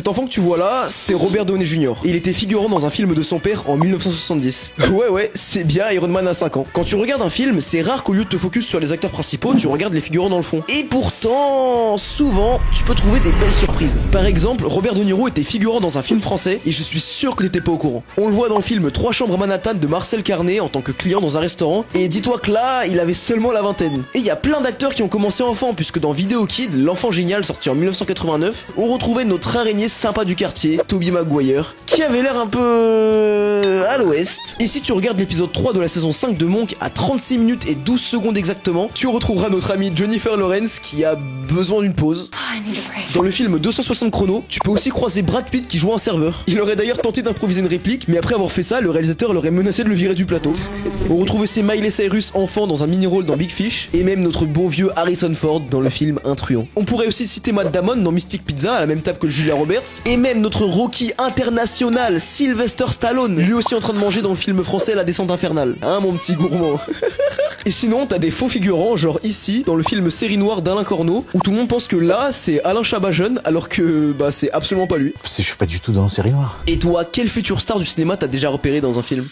Cet enfant que tu vois là, c'est Robert Downey Jr. Il était figurant dans un film de son père en 1970. Ouais, c'est bien Iron Man à 5 ans. Quand tu regardes un film, c'est rare qu'au lieu de te focus sur les acteurs principaux, tu regardes les figurants dans le fond. Et pourtant, souvent, tu peux trouver des belles surprises. Par exemple, Robert De Niro était figurant dans un film français et je suis sûr que t'étais pas au courant. On le voit dans le film 3 chambres à Manhattan de Marcel Carné en tant que client dans un restaurant et dis-toi que là, il avait seulement la vingtaine. Et il y a plein d'acteurs qui ont commencé enfant puisque dans Vidéo Kid, l'enfant génial sorti en 1989, on retrouvait notre araignée sympa du quartier, Tobey Maguire, qui avait l'air un peu à l'ouest. Et si tu regardes l'épisode 3 de la saison 5 de Monk à 36 minutes et 12 secondes exactement, tu retrouveras notre ami Jennifer Lawrence qui a besoin d'une pause. Dans le film 260 chrono, tu peux aussi croiser Brad Pitt qui joue un serveur. Il aurait d'ailleurs tenté d'improviser une réplique, mais après avoir fait ça, le réalisateur l'aurait menacé de le virer du plateau. On retrouve aussi Miley Cyrus enfant dans un mini-rôle dans Big Fish, et même notre bon vieux Harrison Ford dans le film Un Truand. On pourrait aussi citer Matt Damon dans Mystic Pizza à la même table que Julia Roberts, et même notre Rocky international Sylvester Stallone, lui aussi en train de manger dans le film français La Descente Infernale. Hein mon petit gourmand. Et sinon, t'as des faux figurants, genre ici, dans le film Série Noire d'Alain Corneau, où tout le monde pense que là, c'est Alain Chabat jeune, alors que, bah, c'est absolument pas lui. Je suis pas du tout dans Série Noire. Et toi, quelle future star du cinéma t'as déjà repéré dans un film ?